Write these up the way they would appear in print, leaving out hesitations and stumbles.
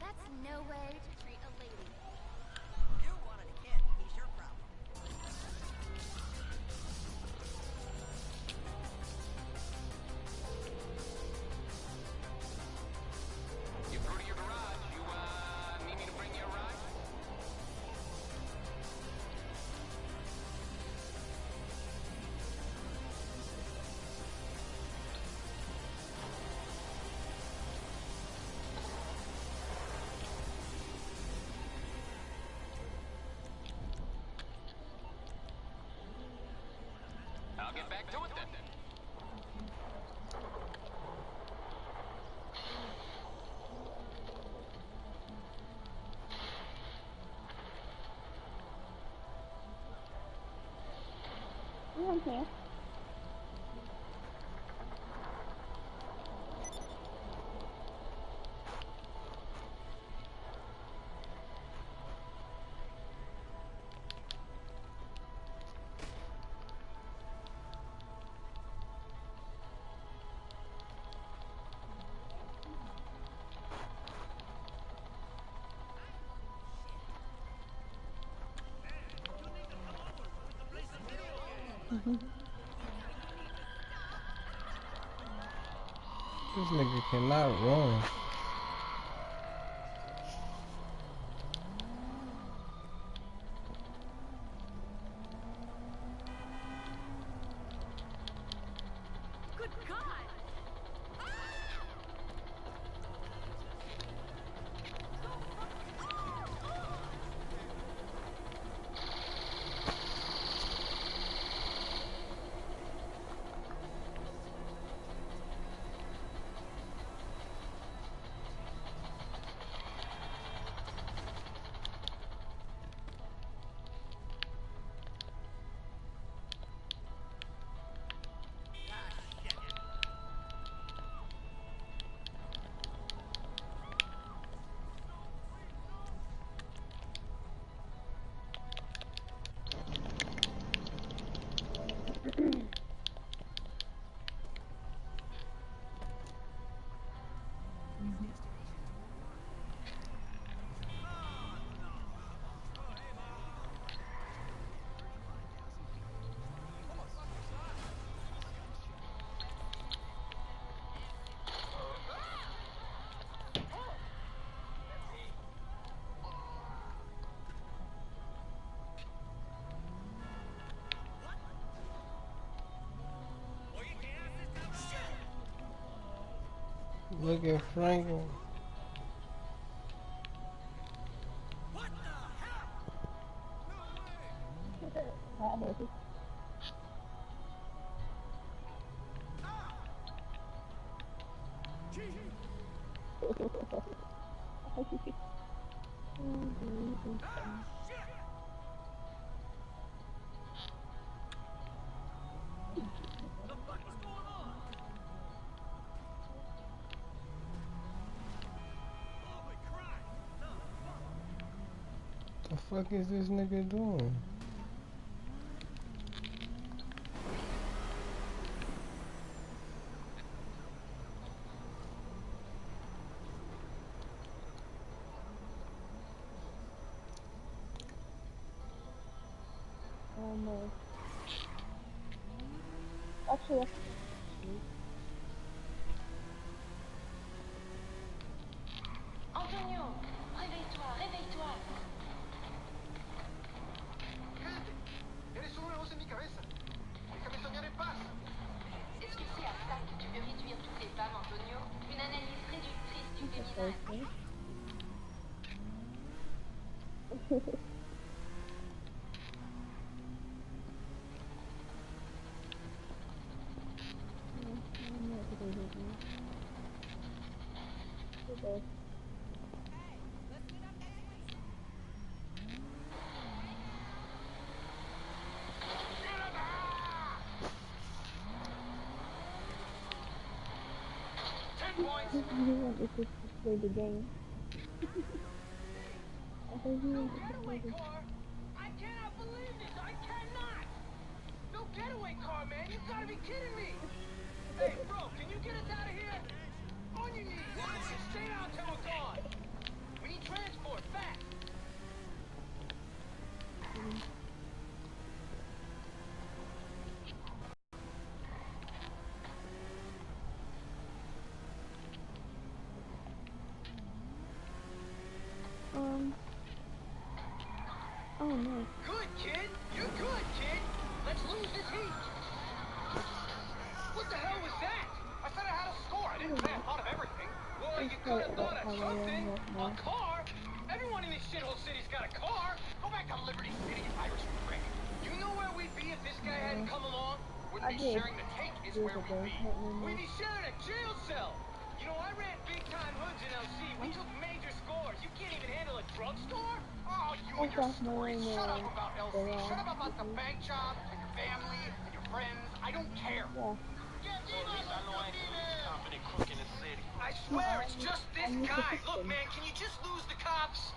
That's no way to treat a lady. You wanted a kid. He's your problem. You through to your garage. You, need me to bring you a ride? I'll get back to it then. Okay. This nigga cannot run. Good God! Look at Franklin. What the hell? The fuck is this nigga doing? Oh no. Actually, Antonio, réveille-toi, réveille-toi. Cállate. Eres una voz en mi cabeza. Déjame soñar en paz. Est-ce que c'est à ça que tu veux réduire toutes les femmes, Antonio? Une analyse réductrice du féminin. okay. Ten points. He wanted to play the game. I think he No wanted to play getaway the car! I cannot believe this! I cannot! No getaway car, man! You gotta be kidding me! Hey, bro, can you get us out of here? On your knees! Stay down till we're gone! Oh no. Good, kid. You're good, kid. Let's lose this heat. What the hell was that? I said I had a score. I didn't say I thought of everything. Well, you could have thought of something. A car. Everyone in this shithole city's got a car. Go back to Liberty City, you Irish prick. You know where we'd be if this guy hadn't come along? Wouldn't be sharing the cake is where we'd be. We'd be sharing a jail cell. You know, I ran big-time hoods in LC. We took major scores. You can't even handle a drugstore? Oh, you and your stories. Shut up about LC. Shut up about the bank job and your family and your friends. I don't care. Yeah. I swear, it's just this guy. Look, man, can you just lose the cops?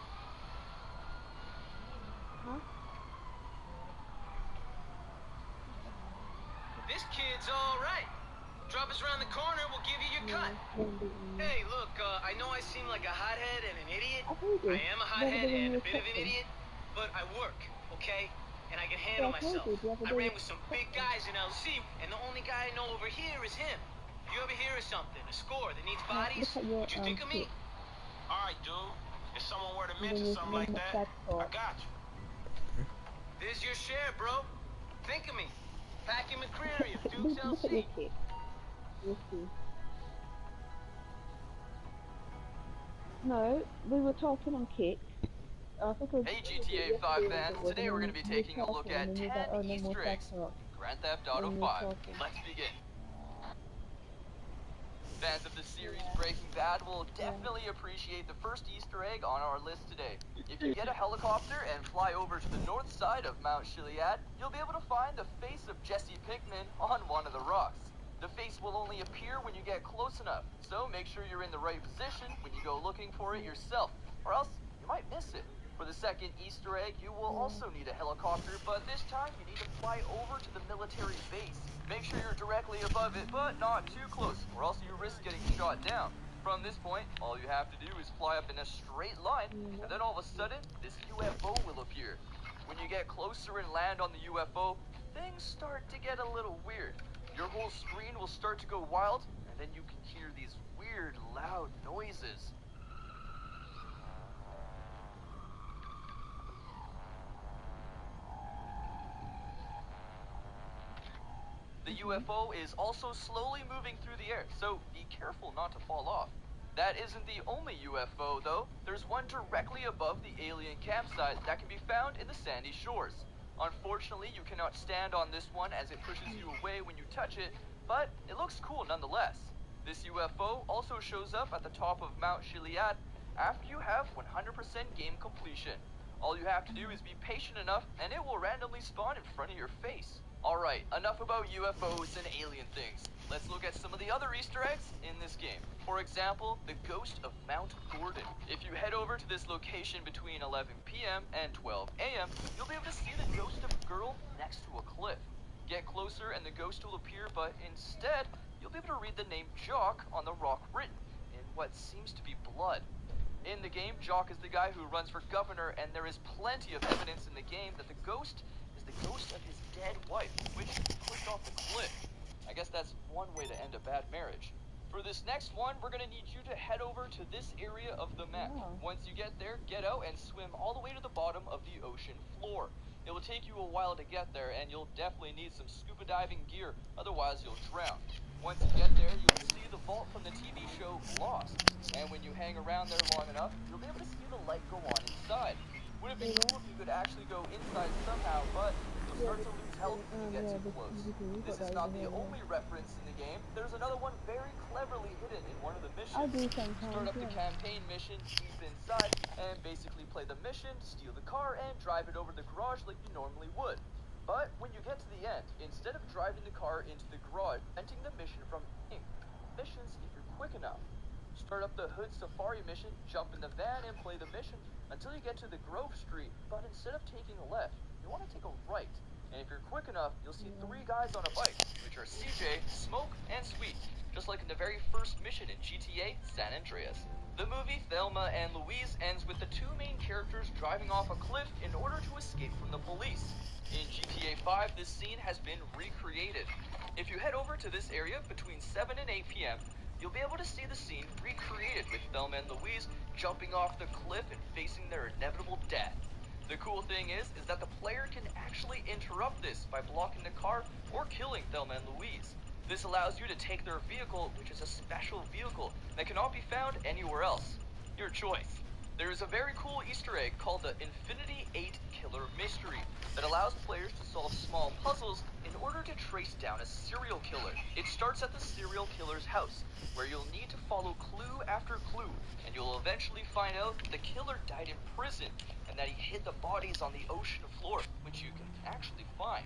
Huh? This kid's all right. Drop us around the corner, we'll give you your cut. Hey, look, I know I seem like a hothead and an idiot. I am a hothead and a bit of an idiot, but I work, okay? And I can handle myself. I ran with some big guys in LC, and the only guy I know over here is him. If you ever hear of something, a score that needs bodies, would you think of me? Alright, dude. If someone were to mention something like that, I got you. There's your share, bro. Think of me. Packing McCreary of Duke's Look at LC. this kid. We'll see. No, we were talking on Kick. Hey GTA 5 fans, today we're going to be taking a look at 10 Easter eggs in Grand Theft Auto 5. Let's begin. Fans of the series Breaking Bad will definitely appreciate the first Easter egg on our list today. If you get a helicopter and fly over to the north side of Mount Chiliad, you'll be able to find the face of Jesse Pinkman on one of the rocks. The face will only appear when you get close enough, so make sure you're in the right position when you go looking for it yourself, or else you might miss it. For the second Easter egg, you will also need a helicopter, but this time you need to fly over to the military base. Make sure you're directly above it, but not too close, or else you risk getting shot down. From this point, all you have to do is fly up in a straight line, and then all of a sudden, this UFO will appear. When you get closer and land on the UFO, things start to get a little weird. Your whole screen will start to go wild, and then you can hear these weird, loud noises. The UFO is also slowly moving through the air, so be careful not to fall off. That isn't the only UFO, though. There's one directly above the alien campsite that can be found in the sandy shores. Unfortunately, you cannot stand on this one as it pushes you away when you touch it, but it looks cool nonetheless. This UFO also shows up at the top of Mount Chiliad after you have 100% game completion. All you have to do is be patient enough and it will randomly spawn in front of your face. Alright, enough about UFOs and alien things. Let's look at some of the other Easter eggs in this game. For example, the ghost of Mount Gordon. If you head over to this location between 11 p.m. and 12 a.m., you'll be able to see the ghost of a girl next to a cliff. Get closer and the ghost will appear, but instead, you'll be able to read the name Jock on the rock written in what seems to be blood. In the game, Jock is the guy who runs for governor, and there is plenty of evidence in the game that the ghost is the ghost of his dead wife, which pushed off the cliff. I guess that's one way to end a bad marriage. For this next one, we're going to need you to head over to this area of the map. Once you get there, get out and swim all the way to the bottom of the ocean floor. It will take you a while to get there, and you'll definitely need some scuba diving gear, otherwise you'll drown. Once you get there, you'll see the vault from the TV show Lost. And when you hang around there long enough, you'll be able to see the light go on inside. Would have been cool if you could actually go inside somehow, but you'll start to lose health when you get too close. This is not the only reference in the game. There's another one very cleverly hidden in one of the missions. Start up the campaign mission deep inside, and basically play the mission, steal the car, and drive it over the garage like you normally would. But when you get to the end, instead of driving the car into the garage, ending the mission from missions if you're quick enough. Start up the Hood Safari mission, jump in the van, and play the mission until you get to the Grove Street, but instead of taking a left, you want to take a right. And if you're quick enough, you'll see 3 guys on a bike, which are CJ, Smoke, and Sweet, just like in the very first mission in GTA San Andreas. The movie Thelma and Louise ends with the 2 main characters driving off a cliff in order to escape from the police. In GTA 5, this scene has been recreated. If you head over to this area between 7 and 8 p.m., you'll be able to see the scene recreated with Thelma and Louise jumping off the cliff and facing their inevitable death. The cool thing is that the player can actually interrupt this by blocking the car or killing Thelma and Louise. This allows you to take their vehicle, which is a special vehicle that cannot be found anywhere else. Your choice. There is a very cool Easter egg called the Infinity 8 Killer Mystery that allows players to solve small puzzles in order to trace down a serial killer. It starts at the serial killer's house, where you'll need to follow clue after clue, and you'll eventually find out the killer died in prison and that he hid the bodies on the ocean floor, which you can actually find.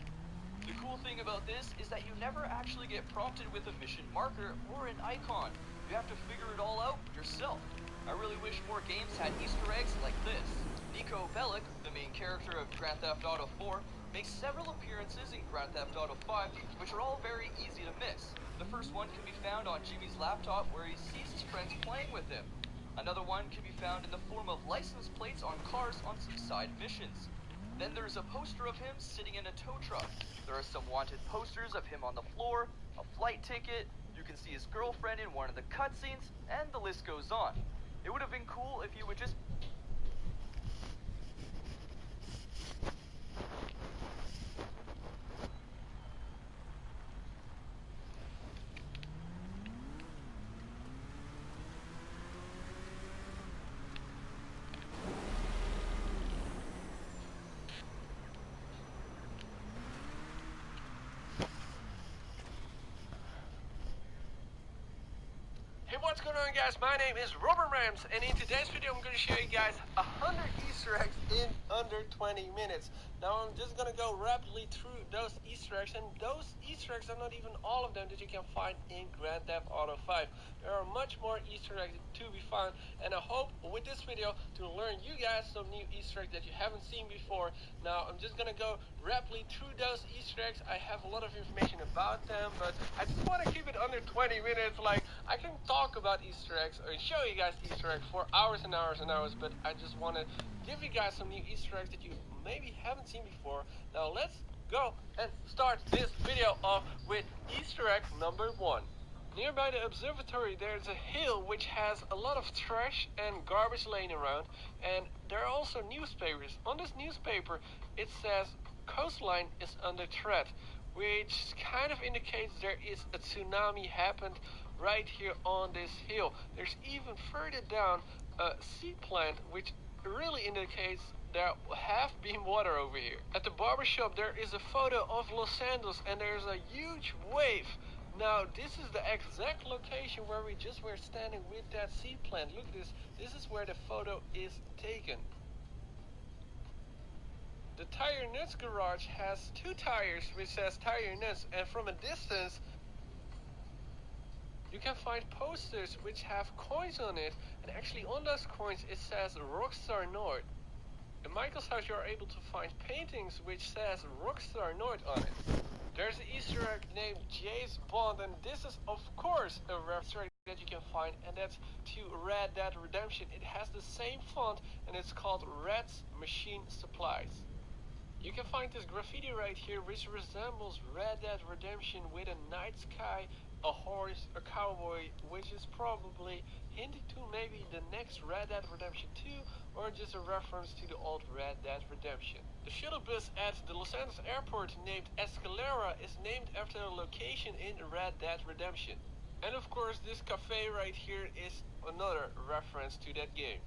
The cool thing about this is that you never actually get prompted with a mission marker or an icon. You have to figure it all out yourself. I really wish more games had Easter eggs like this. Niko Bellic, the main character of Grand Theft Auto 4, makes several appearances in Grand Theft Auto 5, which are all very easy to miss. The first one can be found on Jimmy's laptop where he sees his friends playing with him. Another one can be found in the form of license plates on cars on some side missions. Then there's a poster of him sitting in a tow truck. There are some wanted posters of him on the floor, a flight ticket, you can see his girlfriend in one of the cutscenes, and the list goes on. It would have been cool if you would just... Hey, what's going on, guys? My name is Robert Rams, and in today's video I'm going to show you guys 100 Easter eggs in under 20 minutes. Now I'm just going to go rapidly through those Easter eggs, and those Easter eggs are not even all of them that you can find in Grand Theft Auto 5. There are much more Easter eggs to be found, and I hope with this video to learn you guys some new Easter eggs that you haven't seen before. Now I'm just going to go rapidly through those Easter eggs. I have a lot of information about them, but I just want to keep it under 20 minutes. Like, I can talk about Easter eggs or show you guys Easter eggs for hours and hours and hours, but I just want to give you guys some new Easter eggs that you maybe haven't seen before. Now let's go and start this video off with Easter egg number 1. Nearby the observatory there's a hill which has a lot of trash and garbage laying around, and there are also newspapers. On this newspaper it says coastline is under threat, which kind of indicates there is a tsunami happened right here on this hill. There's even further down a sea plant which really indicates there have been water over here. At the barbershop there is a photo of Los Angeles and there's a huge wave. Now this is the exact location where we just were standing with that sea plant. Look at this. This is where the photo is taken. The Tire Nuts garage has 2 tires which says Tire Nuts, and from a distance you can find posters which have coins on it, and actually on those coins it says Rockstar North. In Michael's house you are able to find paintings which says Rockstar North on it. There's an Easter egg named James Bond, and this is of course a Easter egg that you can find, and that's to Red Dead Redemption. It has the same font and it's called Red's Machine Supplies. You can find this graffiti right here which resembles Red Dead Redemption with a night sky, a horse, a cowboy, which is probably hinting to maybe the next Red Dead Redemption 2 or just a reference to the old Red Dead Redemption. The shuttle bus at the Los Angeles airport named Escalera is named after a location in Red Dead Redemption. And of course this cafe right here is another reference to that game.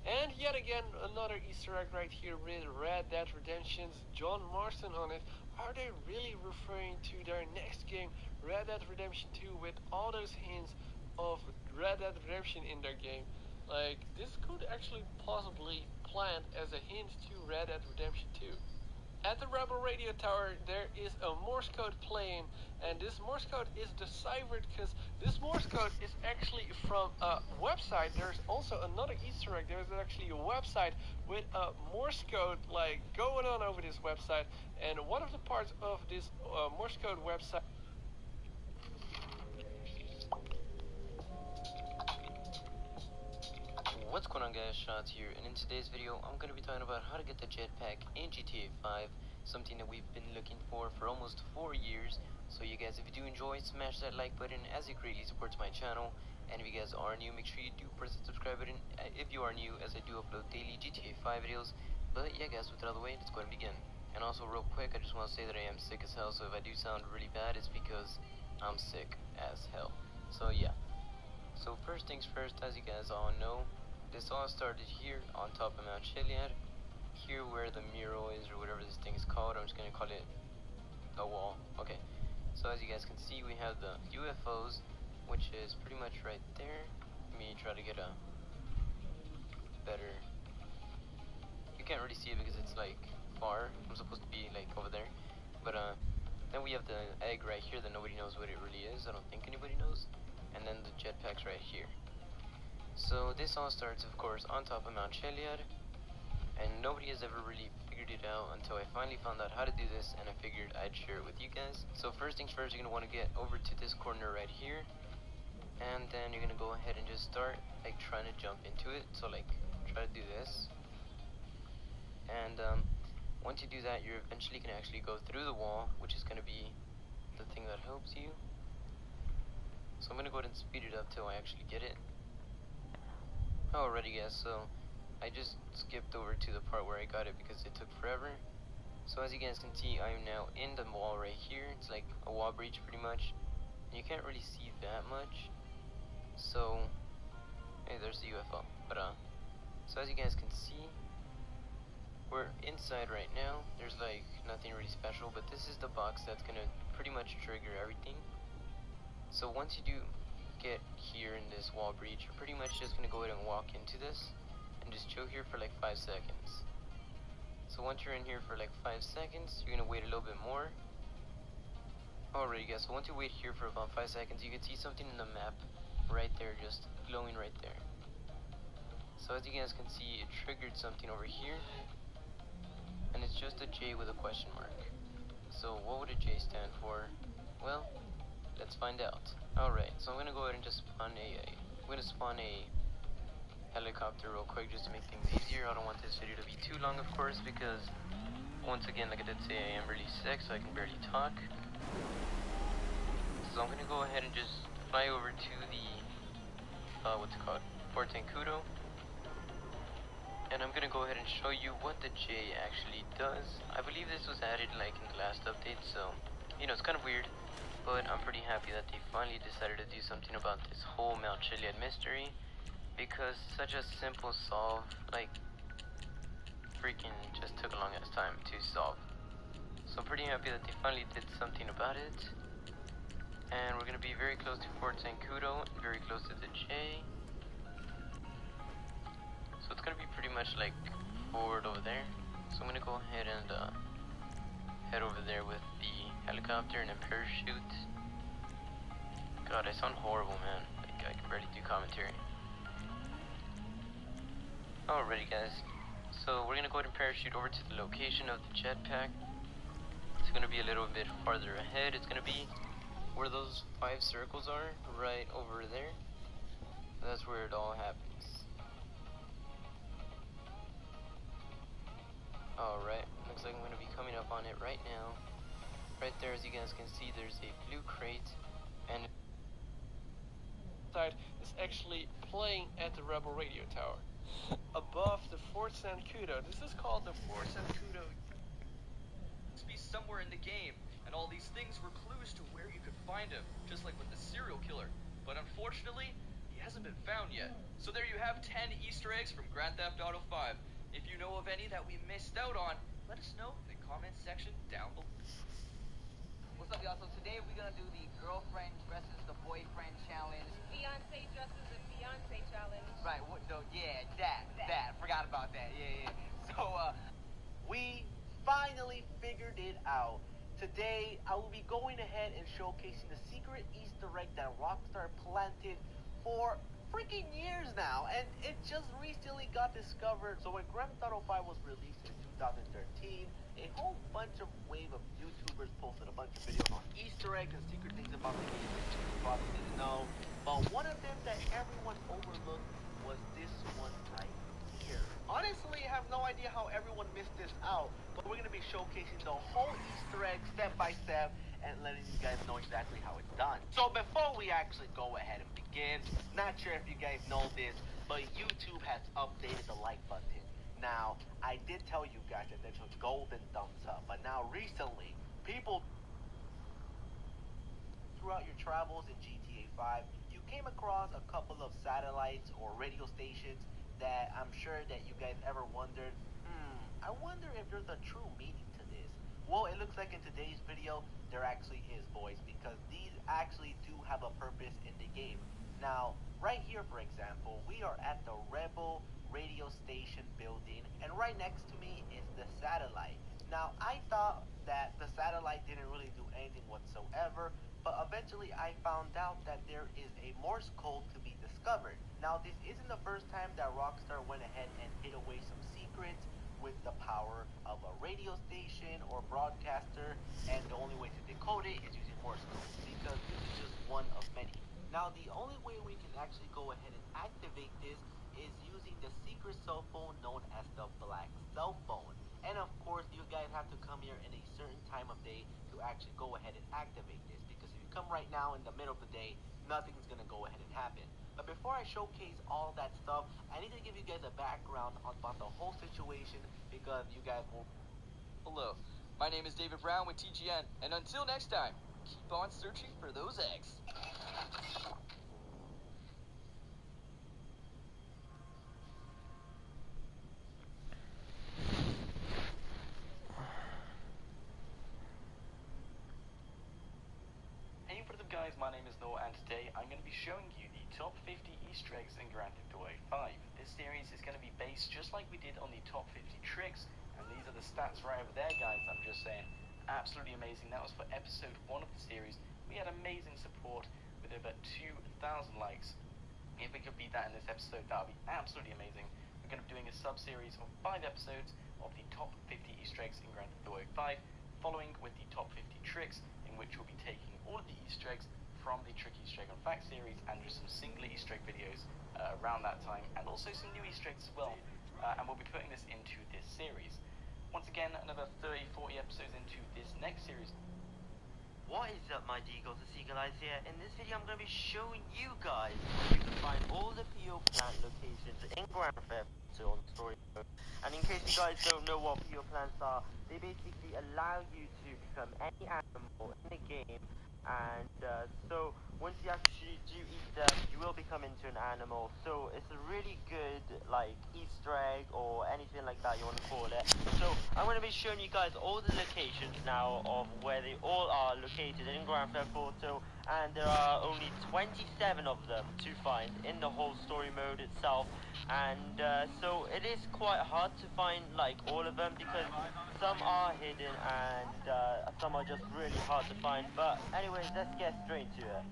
And yet again another Easter egg right here with Red Dead Redemption's John Marston on it. Are they really referring to their next game, Red Dead Redemption 2, with all those hints of Red Dead Redemption in their game? Like, this could actually possibly planned as a hint to Red Dead Redemption 2. At the Rebel Radio Tower there is a Morse code playing, and this Morse code is deciphered because this Morse code is actually from a website. There's also another Easter egg. There's actually a website with a Morse code like going on over this website, and one of the parts of this Morse code website. What's going on, guys? Shots here, and in today's video I'm going to be talking about how to get the jetpack in GTA 5, something that we've been looking for almost 4 years. So you guys, if you do enjoy, smash that like button as it greatly supports my channel, and if you guys are new, make sure you do press the subscribe button if you are new, as I do upload daily GTA 5 videos. But yeah guys, with it out of the way, let's go ahead and begin. And also real quick, I just want to say that I am sick as hell, so if I do sound really bad, it's because I'm sick as hell. So yeah. So first things first, as you guys all know, this all started here on top of Mount Chiliad, here where the mural is, or whatever this thing is called. I'm just going to call it a wall. Okay, so as you guys can see, we have the UFOs, which is pretty much right there. Let me try to get a better... You can't really see it because it's like far. I'm supposed to be like over there. But then we have the egg right here that nobody knows what it really is. I don't think anybody knows. And then the jetpacks right here. So this all starts, of course, on top of Mount Chiliad, and nobody has ever really figured it out until I finally found out how to do this, and I figured I'd share it with you guys. So first things first, you're going to want to get over to this corner right here, and then you're going to go ahead and just start like trying to jump into it. So like try to do this, and once you do that, you're eventually going to actually go through the wall, which is going to be the thing that helps you. So I'm going to go ahead and speed it up till I actually get it. Alrighty guys, so I just skipped over to the part where I got it because it took forever. So as you guys can see, I am now in the wall right here. It's like a wall breach pretty much. And you can't really see that much. So, hey, there's the UFO. But so as you guys can see, we're inside right now. There's like nothing really special, but this is the box that's gonna pretty much trigger everything. So once you do get here in this wall breach, you're pretty much just gonna go ahead and walk into this and just chill here for like 5 seconds. So once you're in here for like 5 seconds, you're gonna wait a little bit more. Alrighty guys, so once you wait here for about 5 seconds, you can see something in the map right there, just glowing right there. So as you guys can see, it triggered something over here, and it's just a J with a question mark. So what would a J stand for? Well, let's find out. Alright, so I'm gonna go ahead and just spawn a helicopter real quick just to make things easier. I don't want this video to be too long, of course, because once again, like I did say, I am really sick, so I can barely talk. So I'm gonna go ahead and just fly over to the Fort Zancudo, and I'm gonna go ahead and show you what the J actually does. I believe this was added like in the last update, so you know, it's kind of weird. But I'm pretty happy that they finally decided to do something about this whole Mount Chiliad mystery, because such a simple solve, like, freaking just took a long ass time to solve. So I'm pretty happy that they finally did something about it, and we're gonna be very close to Fort Zancudo, very close to the J. So it's gonna be pretty much like forward over there. So I'm gonna go ahead and head over there with the helicopter and a parachute. God, I sound horrible, man. Like, I can barely do commentary. Alrighty, guys. So, we're gonna go ahead and parachute over to the location of the jetpack. It's gonna be a little bit farther ahead. It's gonna be where those 5 circles are, right over there. That's where it all happens. Alright, looks like I'm gonna be coming up on it right now. Right there, as you guys can see, there's a blue crate, and side is actually playing at the Rebel radio tower above the Fort Zancudo. This is called the Fort Zancudo. It's be somewhere in the game, and all these things were clues to where you could find him, just like with the serial killer. But unfortunately, he hasn't been found yet. So there you have 10 Easter eggs from Grand Theft Auto 5. If you know of any that we missed out on, let us know in the comments section down below. What's up, y'all? So today we're gonna do the girlfriend dresses the boyfriend challenge. Fiance dresses the fiance challenge. Right, yeah, that. Forgot about that, yeah. So, we finally figured it out. Today, I will be going ahead and showcasing the secret Easter egg that Rockstar planted for freaking years now, and it just recently got discovered. So when Grand Theft Auto 5 was released in 2013, a whole bunch of wave of YouTubers posted a bunch of videos on Easter eggs and secret things about the game that you probably didn't know. But one of them that everyone overlooked was this one right here. Honestly, I have no idea how everyone missed this out, but we're going to be showcasing the whole Easter egg step by step and letting you guys know exactly how it's done. So before we actually go ahead and begin, not sure if you guys know this, but YouTube has updated the like button. Now, I did tell you guys that there's a golden thumbs up, but now recently, people throughout your travels in GTA 5, you came across a couple of satellites or radio stations that I'm sure that you guys ever wondered, I wonder if there's a true meaning to this. Well, it looks like in today's video, there actually is, boys, because these actually do have a purpose in the game. Now, right here, for example, we are at the Rebel radio station building, and right next to me is the satellite. Now, I thought that the satellite didn't really do anything whatsoever, but eventually I found out that there is a Morse code to be discovered. Now, this isn't the first time that Rockstar went ahead and hid away some secrets with the power of a radio station or broadcaster, and the only way to decode it is using Morse code, because this is just one of many. Now, the only way we can actually go ahead and activate this is using the secret cell phone known as the Black Cell Phone. And of course, you guys have to come here in a certain time of day to actually go ahead and activate this, because if you come right now in the middle of the day, nothing's gonna go ahead and happen. But before I showcase all that stuff, I need to give you guys a background about the whole situation, because you guys will... Hello, my name is David Brown with TGN, and until next time, keep on searching for those eggs. Hey, what's up guys, my name is Noah, and today I'm going to be showing you the top 50 Easter eggs in Grand Theft Auto 5. This series is going to be based just like we did on the top 50 tricks, and these are the stats right over there, guys. I'm just saying, absolutely amazing. That was for episode 1 of the series. We had amazing support with over 2,000 likes. If we could beat that in this episode, that would be absolutely amazing. We're going to be doing a sub-series of 5 episodes of the top 50 Easter eggs in Grand Theft Auto 5, following with the top 50 tricks, in which we'll be taking all of the Easter eggs from the Trick Easter Egg on Fact series and just some single Easter egg videos around that time, and also some new Easter eggs as well, and we'll be putting this into this series. Once again, another 30-40 episodes into this next series. What is up, my Deagles? It's Eagle Eyes here. In this video, I'm going to be showing you guys where you can find all the PO plant locations in Grand Theft Auto on story mode. And in case you guys don't know what PO plants are, they basically allow you to become any animal in the game, and so once you actually do eat them, you will become into an animal. So it's a really good like Easter egg or anything like that you want to call it. So I'm going to be showing you guys all the locations now of where they all are located in Grand Theft Auto, and there are only 27 of them to find in the whole story mode itself. And so it is quite hard to find like all of them, because some are hidden and some are just really hard to find. But anyways, let's get straight to it.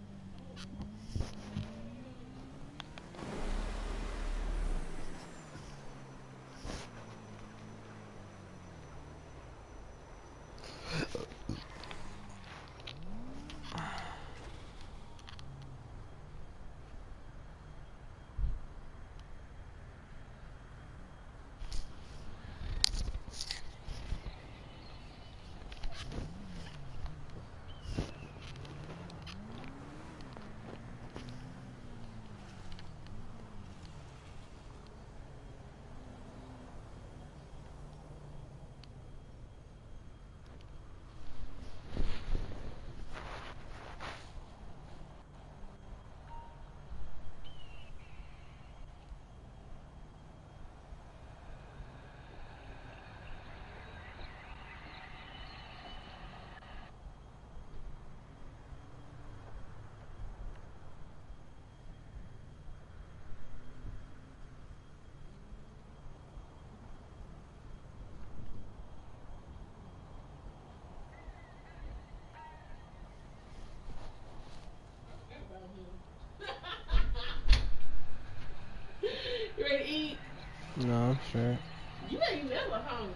You ready to eat? No, I'm sure. You ain't never hungry.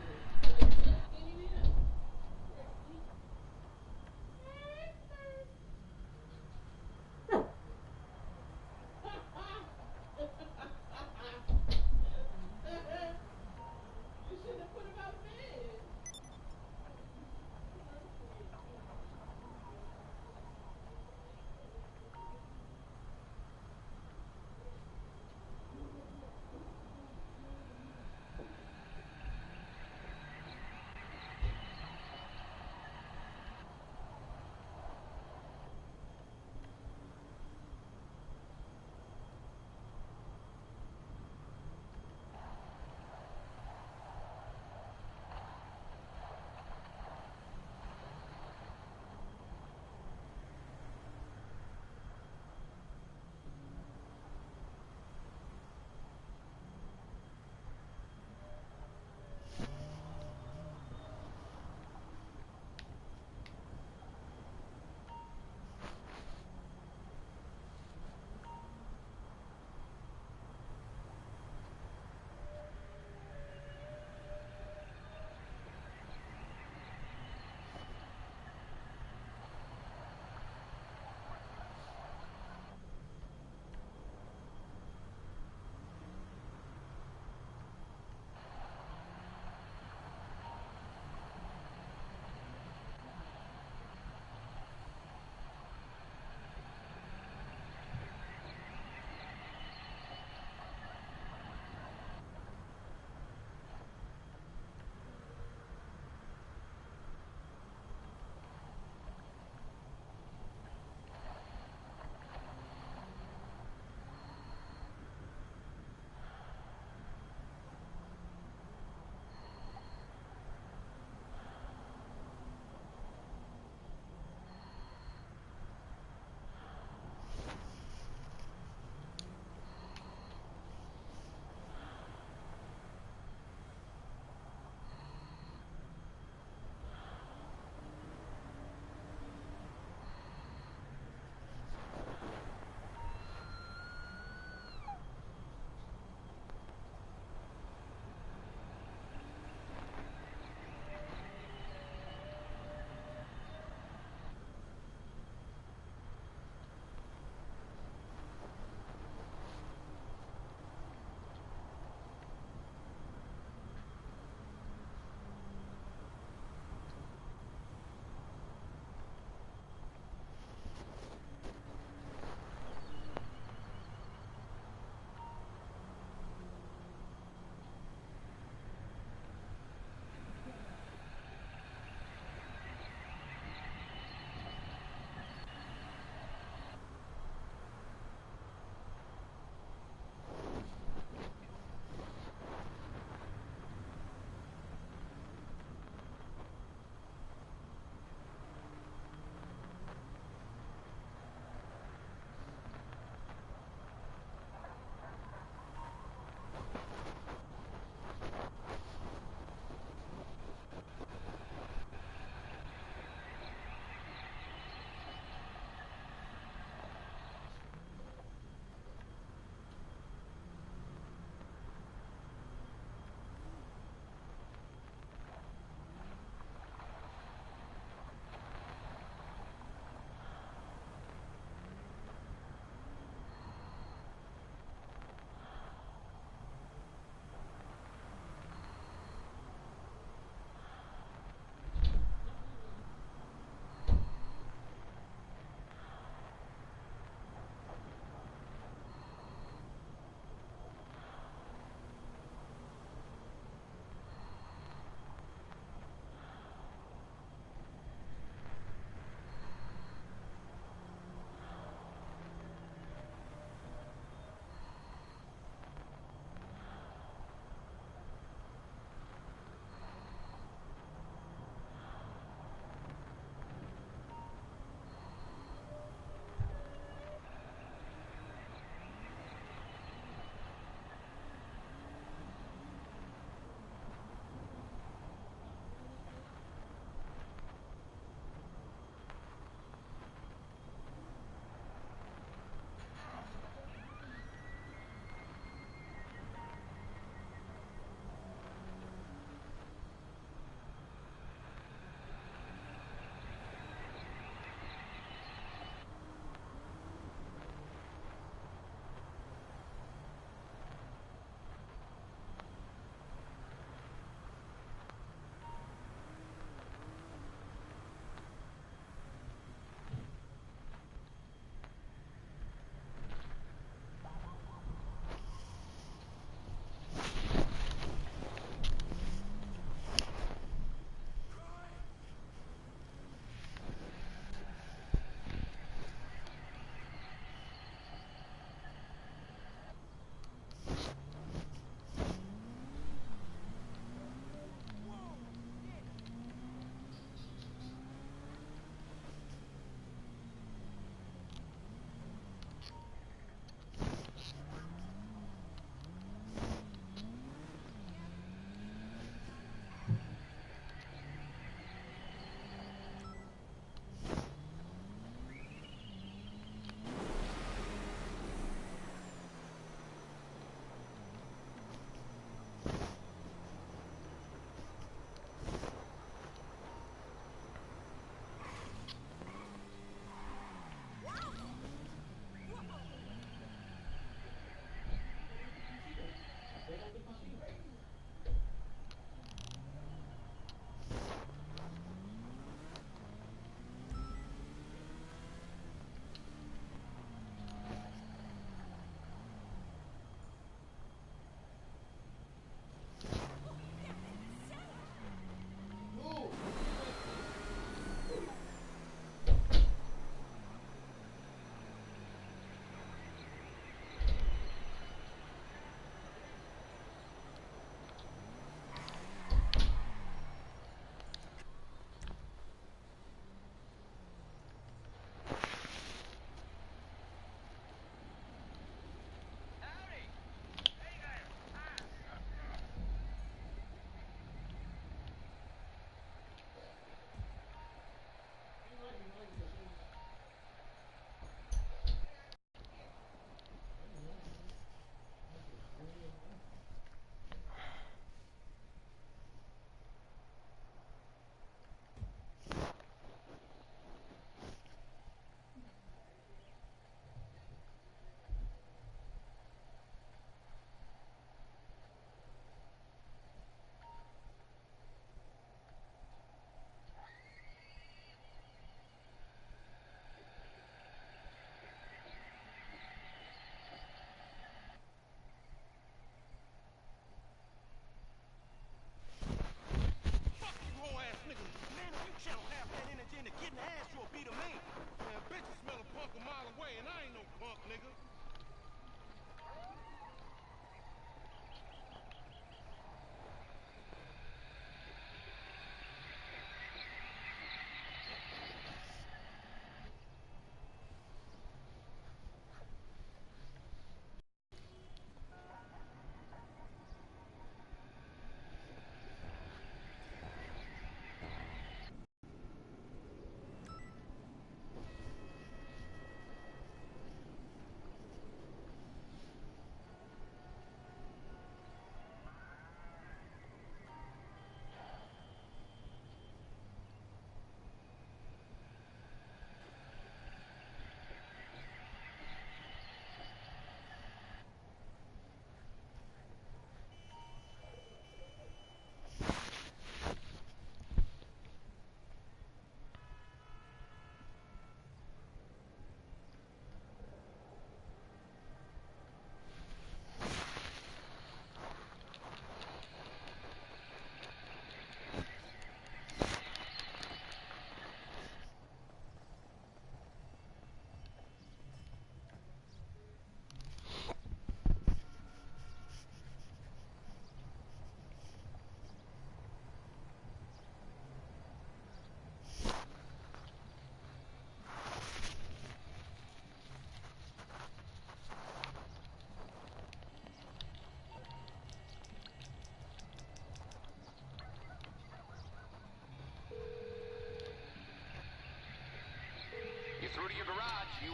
through to your garage. You,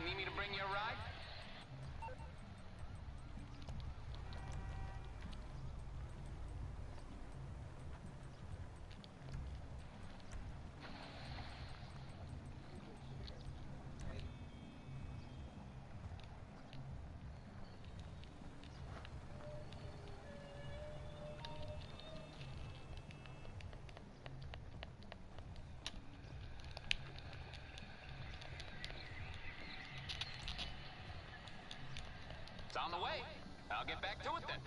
need me to bring you a ride? It's on the way. I'll get back to it then.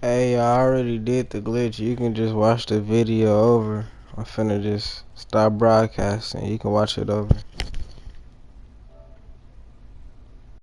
Hey, I already did the glitch. You can just watch the video over. I'm finna just stop broadcasting. You can watch it over.